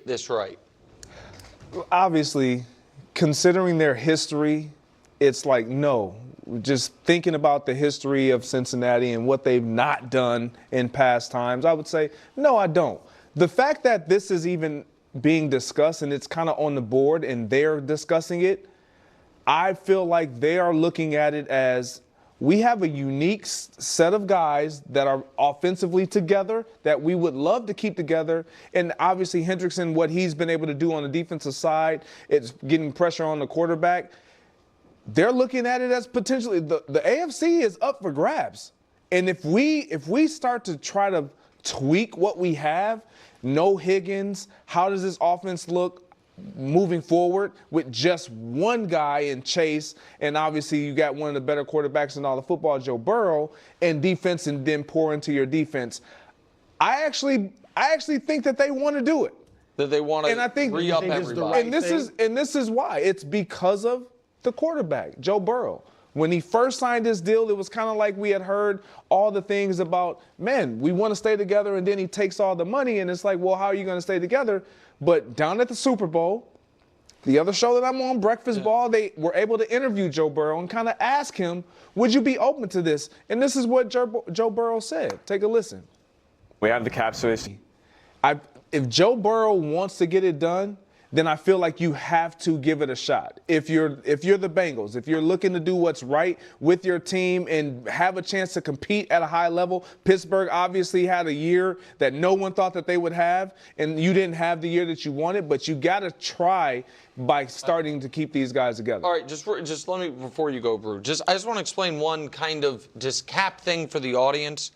get this right? Obviously, considering their history, it's like, no. Just thinking about the history of Cincinnati and what they've not done in past times, I would say, no, I don't. The fact that this is even being discussed and it's kind of on the board and they're discussing it, I feel like they are looking at it as we have a unique set of guys that are offensively together that we would love to keep together. And obviously Hendrickson, what he's been able to do on the defensive side, it's getting pressure on the quarterback. They're looking at it as potentially the AFC is up for grabs. And if we start to try to tweak what we have, no Higgins, how does this offense look moving forward with just one guy in Chase, and obviously you got one of the better quarterbacks in all the football, Joe Burrow, and defense, and then pour into your defense. I actually think that they want to do it. That they want to re-up everybody. And this is why. It's because of the quarterback, Joe Burrow. When he first signed this deal, it was kind of like we had heard all the things about, man, we want to stay together, and then he takes all the money, and it's like, well, how are you going to stay together? But down at the Super Bowl, the other show that I'm on, Breakfast Ball, they were able to interview Joe Burrow and kind of ask him, would you be open to this? And this is what Joe Burrow said. Take a listen. We have the cap space. If Joe Burrow wants to get it done, then I feel like you have to give it a shot. If you're the Bengals, if you're looking to do what's right with your team and have a chance to compete at a high level, Pittsburgh obviously had a year that no one thought that they would have, and you didn't have the year that you wanted, but you got to try by starting to keep these guys together. All right, just let me, before you go, Brew, I just want to explain one kind of just cap thing for the audience.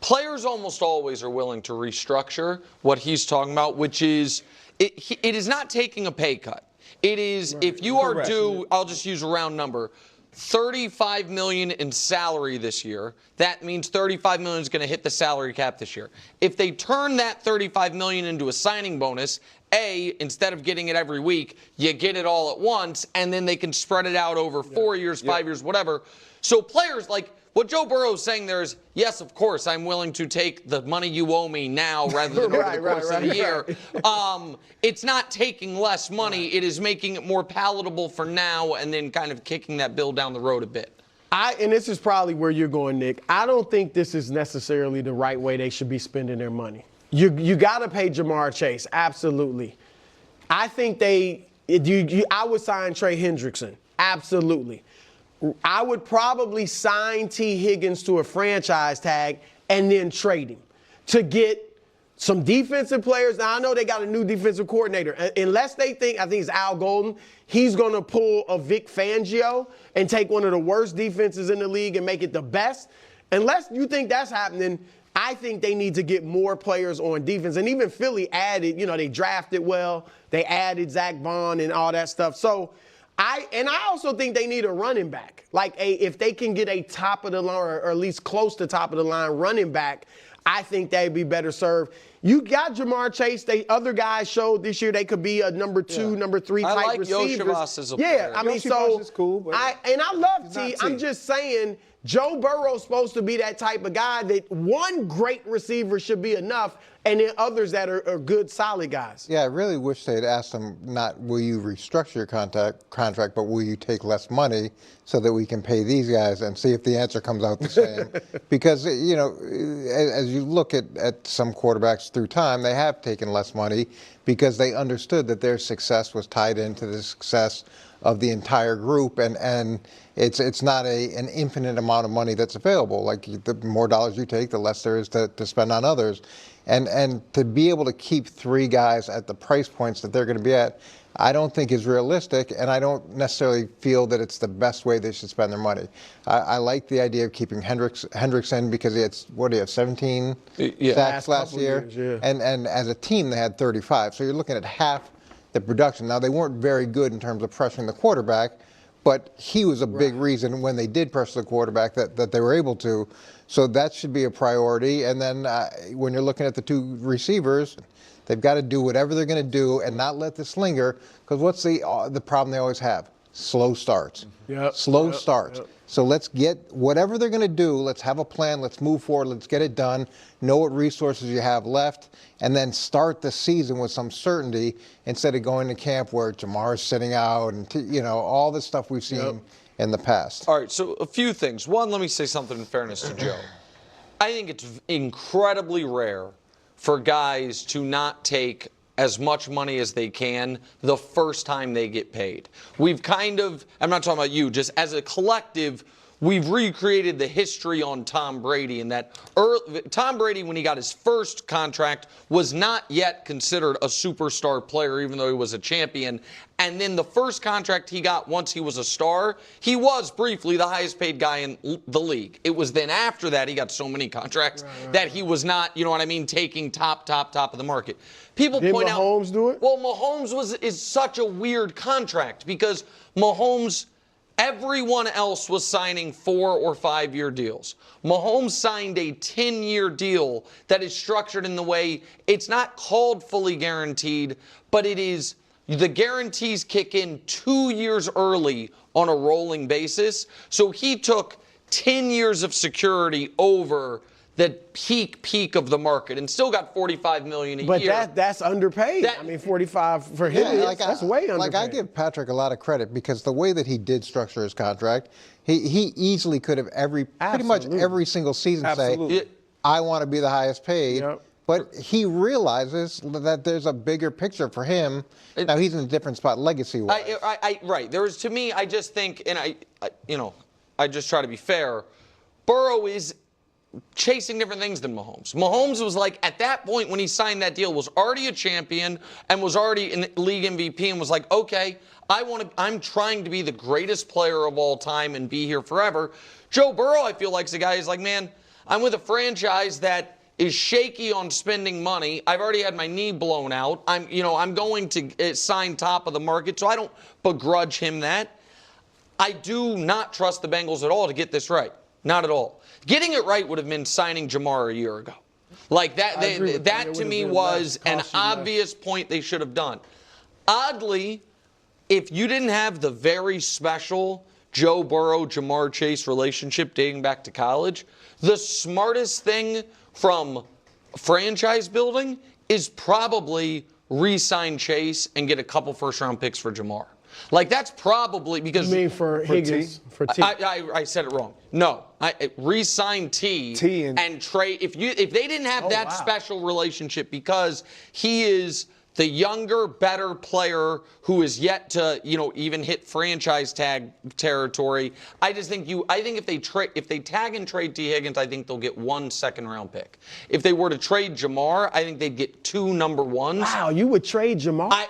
Players almost always are willing to restructure what he's talking about, which is it is not taking a pay cut. It is, right, if you are due, I'll just use a round number, $35 million in salary this year, that means $35 million is going to hit the salary cap this year. If they turn that $35 million into a signing bonus, instead of getting it every week, you get it all at once, and then they can spread it out over 4 years, 5 years, whatever. So players, like what Joe Burrow is saying there is, yes, of course, I'm willing to take the money you owe me now rather than over the course of the year. It's not taking less money. It is making it more palatable for now and then kind of kicking that bill down the road a bit. And this is probably where you're going, Nick. I don't think this is necessarily the right way they should be spending their money. You got to pay Jamar Chase, absolutely. I think I would sign Trey Hendrickson, absolutely. I would probably sign T. Higgins to a franchise tag and then trade him to get some defensive players. Now, I know they got a new defensive coordinator. Unless they think, I think it's Al Golden, he's going to pull a Vic Fangio and take one of the worst defenses in the league and make it the best. Unless you think that's happening, I think they need to get more players on defense. And even Philly added, they drafted well. They added Zach Vaughn and all that stuff. So, I also think they need a running back. Like, if they can get a top of the line or at least close to top of the line running back, I think they'd be better served. You got Jamar Chase. Other guys showed this year they could be a number 2, number 3 type receivers. I like Yoshivas as a player. Yeah, I mean, Yoshivas is cool, but I love T. I'm just saying Joe Burrow's supposed to be that type of guy that one great receiver should be enough, and then others that are good, solid guys. Yeah, I really wish they'd asked him not will you restructure your contract, but will you take less money so that we can pay these guys, and see if the answer comes out the same. Because, as you look at some quarterbacks through time, they have taken less money because they understood that their success was tied into the success of the entire group, and it's not an infinite amount of money that's available. Like, the more dollars you take, the less there is to spend on others. And to be able to keep 3 guys at the price points that they're going to be at, I don't think is realistic, and I don't necessarily feel that it's the best way they should spend their money. I like the idea of keeping Hendrickson because he had, 17 sacks last year, years, and as a team they had 35. So you're looking at half the production. Now, they weren't very good in terms of pressuring the quarterback, but he was a big reason when they did pressure the quarterback that they were able to. So that should be a priority. And then when you're looking at the 2 receivers, they've got to do whatever they're going to do and not let this linger. Because what's the problem they always have? Slow starts. Slow starts. So let's get whatever they're going to do. Let's have a plan. Let's move forward. Let's get it done. Know what resources you have left, and then start the season with some certainty instead of going to camp where Jamar's sitting out and all the stuff we've seen in the past. All right, so a few things. One, let me say something in fairness to Joe. I think it's incredibly rare for guys to not take as much money as they can the first time they get paid. We've kind of, I'm not talking about you, just as a collective, we've recreated the history on Tom Brady, and that Tom Brady, when he got his first contract, was not yet considered a superstar player, even though he was a champion. And then the first contract he got once he was a star, he was briefly the highest paid guy in the league. It was then after that he got so many contracts that he was not, you know what I mean, taking top of the market. People Did point out. Mahomes do it? Well, Mahomes is such a weird contract because Mahomes. Everyone else was signing 4 or 5 year deals. Mahomes signed a 10-year deal that is structured in the way it's not called fully guaranteed, but it is the guarantees kick in 2 years early on a rolling basis. So he took 10 years of security over the peak of the market and still got $45 million a year. But that's underpaid. I mean, 45 for him, that's way underpaid. Like I give Patrick a lot of credit because the way that he did structure his contract, he easily could have pretty much every single season say, I want to be the highest paid. Yep. But he realizes that there's a bigger picture for him. Now he's in a different spot legacy-wise. Right. There is, to me, I just think, and I just try to be fair. Burrow is chasing different things than Mahomes. Mahomes was like, at that point when he signed that deal, was already a champion and was already in league MVP and was like, okay, I'm trying to be the greatest player of all time and be here forever. Joe Burrow, I feel like, is a guy who's like, man, I'm with a franchise that is shaky on spending money. I've already had my knee blown out. I'm going to sign top of the market, so I don't begrudge him that. I do not trust the Bengals at all to get this right. Not at all. Getting it right would have been signing Jamar a year ago. Like that, that to me was an obvious point they should have done. Oddly, if you didn't have the very special Joe Burrow-Jamar Chase relationship dating back to college, the smartest thing from franchise building is probably re-sign Chase and get a couple first-round picks for Jamar. Like, that's probably because. You mean for Higgins? For T? I said it wrong. No. Re-sign T and trade. If they didn't have that special relationship because he is the younger, better player who is yet to, even hit franchise tag territory. I just think if they tag and trade T. Higgins, I think they'll get 1 second-round pick. If they were to trade Jamar, I think they'd get 2 number ones. Wow, you would trade Jamar?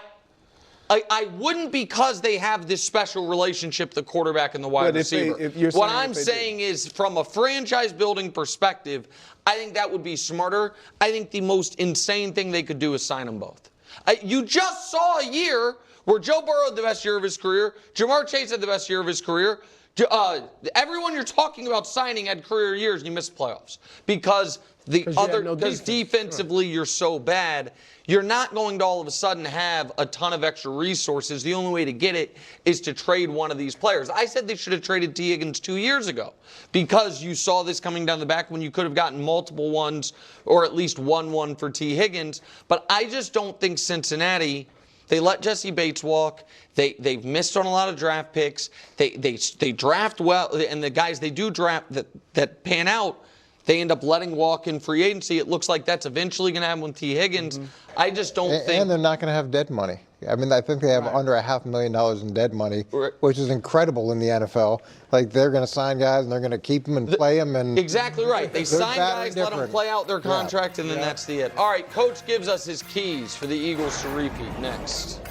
I wouldn't because they have this special relationship, the quarterback and the wide receiver. What I'm saying is, from a franchise building perspective, I think that would be smarter. I think the most insane thing they could do is sign them both. You just saw a year where Joe Burrow had the best year of his career, Jamar Chase had the best year of his career. Everyone you're talking about signing had career years, and you missed playoffs because defensively you're so bad. You're not going to all of a sudden have a ton of extra resources. The only way to get it is to trade one of these players. I said they should have traded T. Higgins 2 years ago because you saw this coming down the back when you could have gotten multiple ones or at least one for T. Higgins. But I just don't think Cincinnati. They let Jesse Bates walk. They've missed on a lot of draft picks. They draft well, and the guys they do draft that pan out, they end up letting walk in free agency. It looks like that's eventually going to happen with T. Higgins. I just don't think. And they're not going to have dead money. I mean, I think they have under $500,000 in dead money, which is incredible in the NFL. Like, they're going to sign guys and they're going to keep them and play them. And exactly right. They sign guys, let them play out their contract, and then that's the it. All right, Coach gives us his keys for the Eagles to repeat next.